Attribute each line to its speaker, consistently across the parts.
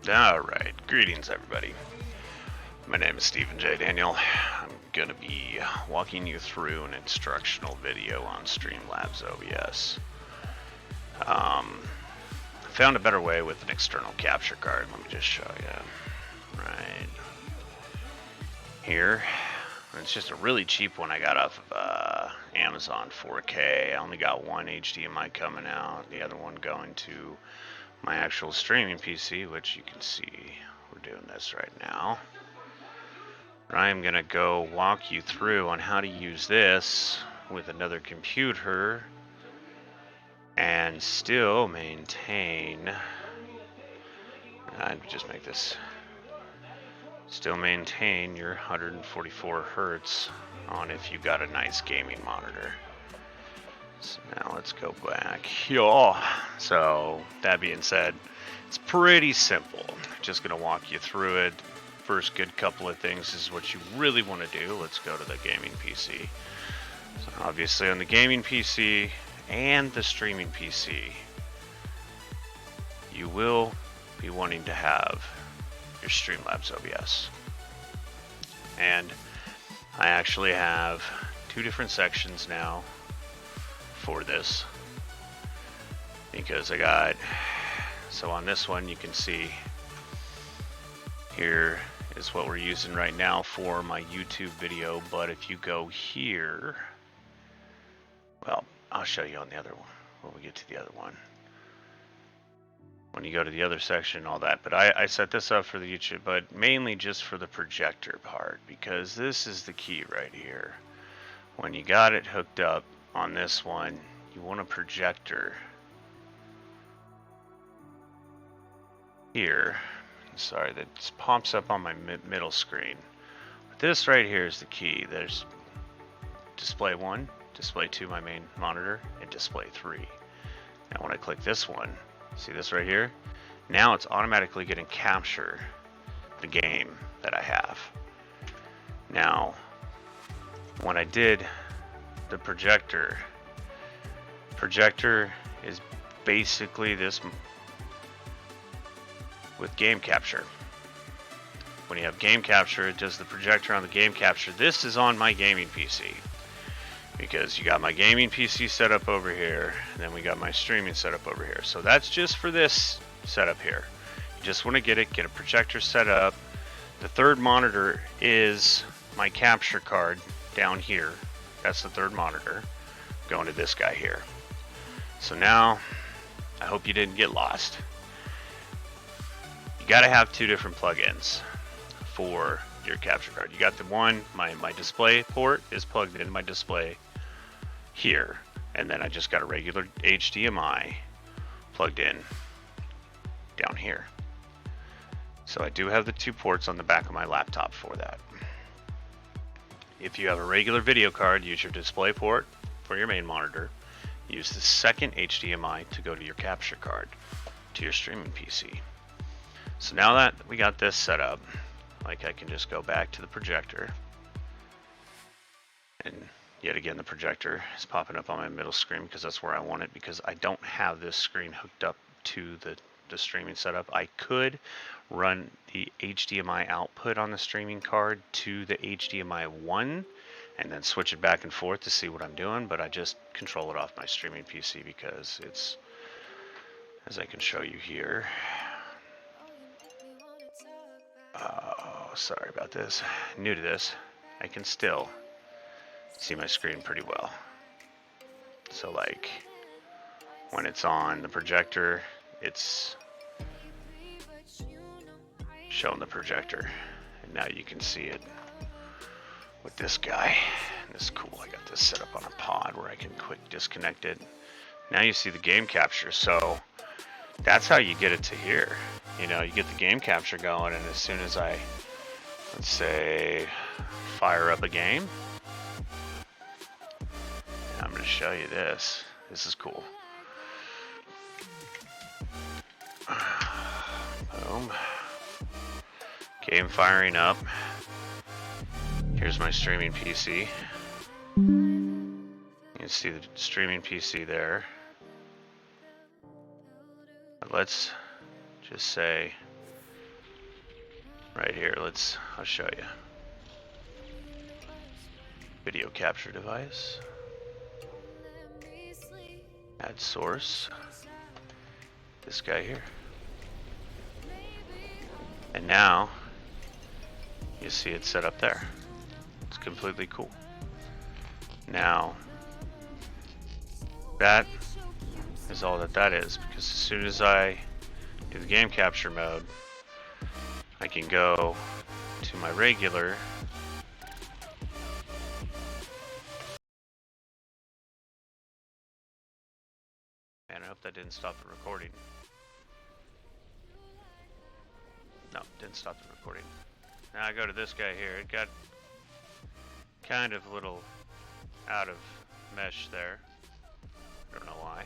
Speaker 1: Alright, greetings everybody. My name is Stephen J. Daniel. I'm going to be walking you through an instructional video on Streamlabs-Obs. I found a better way with an external capture card. Let me just show you. Right here. It's just a really cheap one I got off of Amazon 4K. I only got one HDMI coming out, the other one going to my actual streaming PC, which you can see we're doing this right now. I'm going to go walk you through on how to use this with another computer and still maintain, I'd just make this, still maintain your 144 Hertz on if you got a nice gaming monitor. So now let's go back here. So that being said, it's pretty simple. Just going to walk you through it. First good couple of things is what you really want to do. Let's go to the gaming PC. So obviously on the gaming PC and the streaming PC, you will be wanting to have your Streamlabs-Obs. And I actually have two different sections now for this, because I got, so on this one you can see here is what we're using right now for my YouTube video, but if you go here, well, I'll show you on the other one when we get to the other one. When you go to the other section, all that, but I set this up for the YouTube, but mainly just for the projector part, because this is the key right here. When you got it hooked up on this one, you want a projector here. Sorry, that pops up on my middle screen. But this right here is the key. There's display 1, display 2, my main monitor, and display 3. Now when I click this one, see this right here? Now it's automatically going to capture the game that I have. Now, when I did the projector is basically this with game capture. When you have game capture, it does the projector on the game capture. This is on my gaming PC, because you got my gaming PC set up over here, and then we got my streaming set up over here. So that's just for this setup here. You just want to get a projector set up. The third monitor is my capture card down here. That's the third monitor going to this guy here. So now, I hope you didn't get lost. You got to have two different plugins for your capture card. You got the one, my display port is plugged into my display here, and then I just got a regular HDMI plugged in down here. So I do have the two ports on the back of my laptop for that. If you have a regular video card, use your display port for your main monitor. Use the second HDMI to go to your capture card to your streaming PC. So now that we got this set up, like I can just go back to the projector, and yet again the projector is popping up on my middle screen because that's where I want it, because I don't have this screen hooked up to the streaming setup. I could run the HDMI output on the streaming card to the HDMI 1 and then switch it back and forth to see what I'm doing, but I just control it off my streaming PC because it's, as I can show you here. Oh, sorry about this. New to this, I can still see my screen pretty well. So like when it's on the projector, it's showing the projector, and now you can see it with this guy. This is cool. I got this set up on a pod where I can quick disconnect it. Now you see the game capture. So that's how you get it to here. You know, you get the game capture going, and as soon as I, let's say, fire up a game, I'm going to show you this. This is cool. Boom. Game firing up. Here's my streaming PC. You can see the streaming PC there. But let's just say right here. I'll show you. Video capture device. Add source. This guy here. And now you see it set up there. It's completely cool. Now that is all that is, because as soon as I do the game capture mode, I can go to my regular and I hope that didn't stop the recording. No, didn't stop the recording. Now I go to this guy here. It got kind of a little out of mesh there. I don't know why.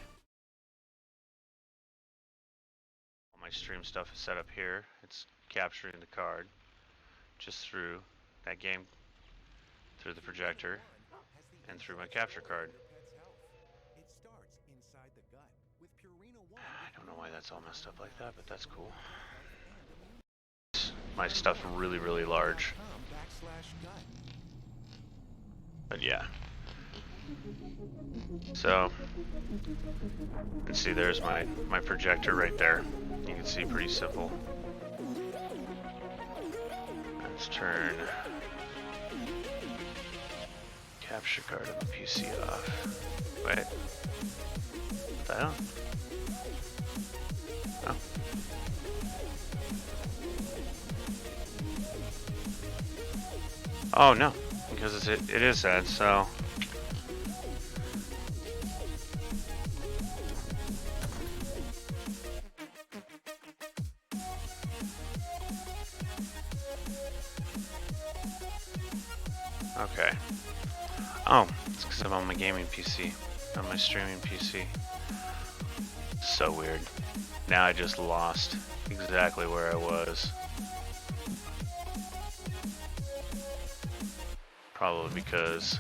Speaker 1: All my stream stuff is set up here. It's capturing the card just through that game, through the projector, and through my capture card. I don't know why that's all messed up like that, but that's cool. My stuff really, really large. But yeah. So, you can see there's my projector right there. You can see pretty simple. Let's turn capture card on the PC off. Wait. What the hell? Oh. Oh no, because it is that, so. Okay. Oh, it's because I'm on my gaming PC, on my streaming PC. So weird. Now I just lost exactly where I was. Probably because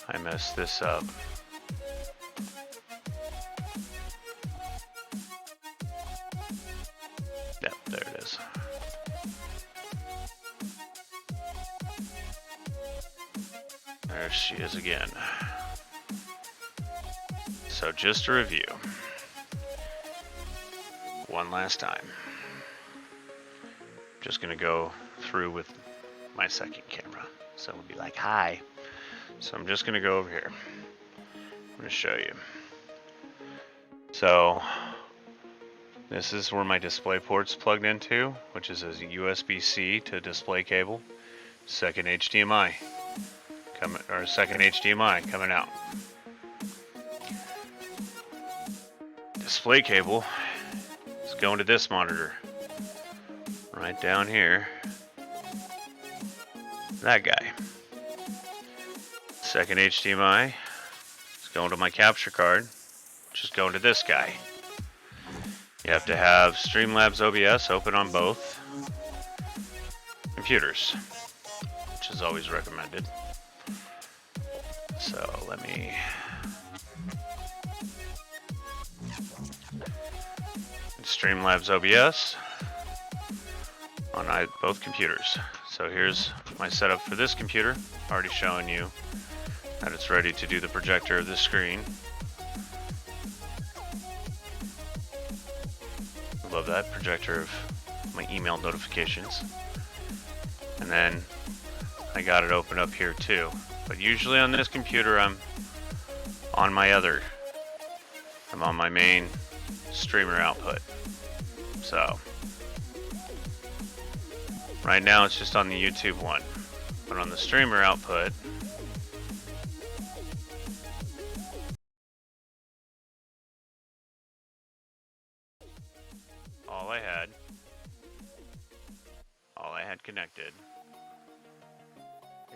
Speaker 1: I messed this up. Yep, there it is. There she is again. So just to review, one last time. Just gonna go through with my second camera. So we'll be like, hi. So I'm just gonna go over here. I'm gonna show you. So this is where my display port's plugged into, which is a USB-C to display cable. Second HDMI coming, or second HDMI coming out. Display cable is going to this monitor. Right down here. That guy. Second HDMI is going to my capture card, which is going to this guy. You have to have Streamlabs-Obs open on both computers, which is always recommended. So let me Streamlabs-Obs on both computers. So here's my setup for this computer, already showing you that it's ready to do the projector of the screen. Love that projector of my email notifications. And then I got it open up here too. But usually on this computer I'm on my main streamer output. So right now it's just on the YouTube one, but on the streamer output, all I had connected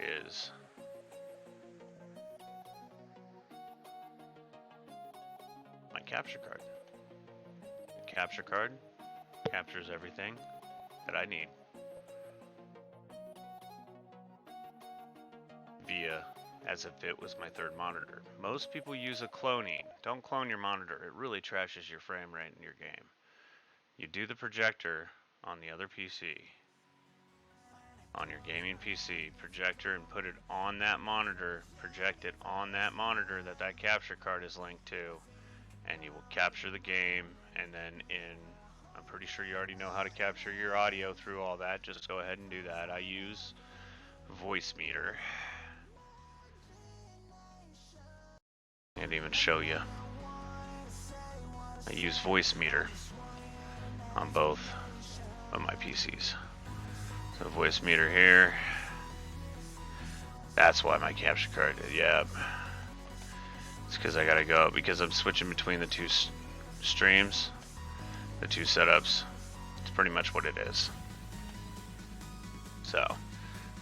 Speaker 1: is my capture card. The capture card captures everything that I need via as if it was my third monitor. Most people use a cloning. Don't clone your monitor. It really trashes your frame rate in your game. You do the projector on the other PC, on your gaming PC, projector, and put it on that monitor, project it on that monitor that that capture card is linked to, and you will capture the game. And then I'm pretty sure you already know how to capture your audio through all that. Just go ahead and do that. I use Voicemeeter. Can't even show you. I use Voicemeeter on both of my PCs. So Voicemeeter here. That's why my capture card did. Yeah. It's because I gotta go because I'm switching between the two streams, the two setups. It's pretty much what it is. So,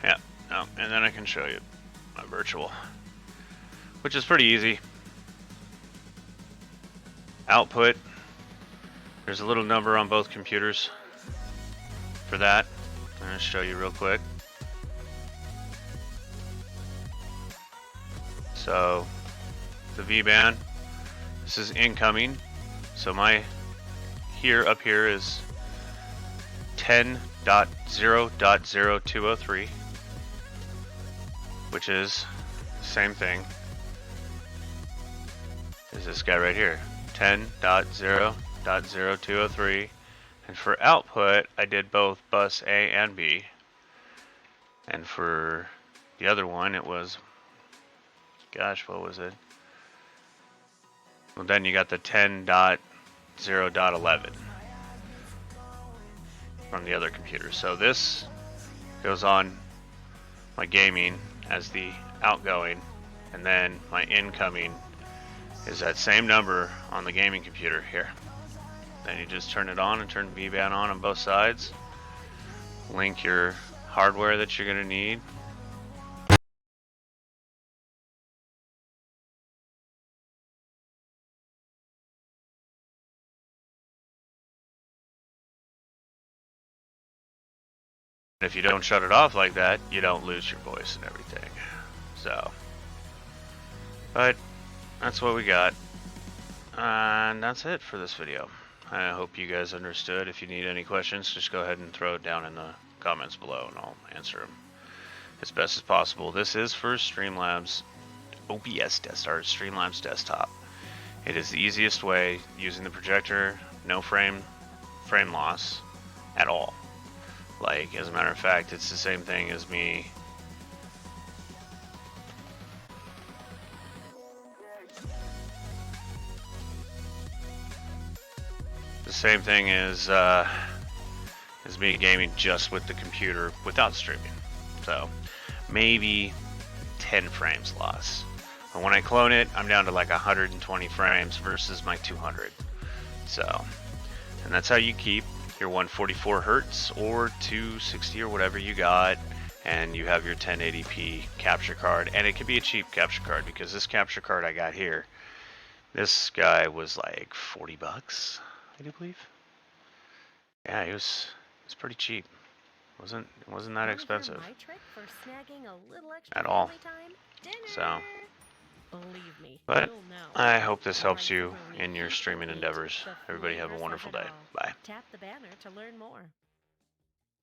Speaker 1: yeah. Oh, and then I can show you my virtual, which is pretty easy. Output. There's a little number on both computers for that. I'm going to show you real quick. So the V-band, this is incoming. So my up here is 10.0.0203, which is the same thing as this guy right here, 10.0.0203. And for output, I did both bus A and B. And for the other one, it was, gosh, what was it? Well, then you got the 10.0.11 from the other computer. So this goes on my gaming as the outgoing, and then my incoming is that same number on the gaming computer here. Then you just turn it on and turn the V-band on both sides. Link your hardware that you're going to need. If you don't shut it off like that, you don't lose your voice and everything. So, but that's what we got. And that's it for this video. I hope you guys understood. If you need any questions, just go ahead and throw it down in the comments below and I'll answer them as best as possible. This is for Streamlabs-Obs Desktop, Streamlabs Desktop. It is the easiest way using the projector, no frame loss at all. Like, as a matter of fact, it's the same thing as me as me gaming just with the computer without streaming. So maybe 10 frames loss. But when I clone it, I'm down to like 120 frames versus my 200. So, and that's how you keep your 144 hertz or 260 or whatever you got, and you have your 1080p capture card. And it could be a cheap capture card because this capture card I got here, this guy was like 40 bucks, I do believe. Yeah, it was pretty cheap. It wasn't that expensive at all. So, but I hope this helps you in your streaming endeavors. Everybody have a wonderful day. Bye. Tap the banner to learn more.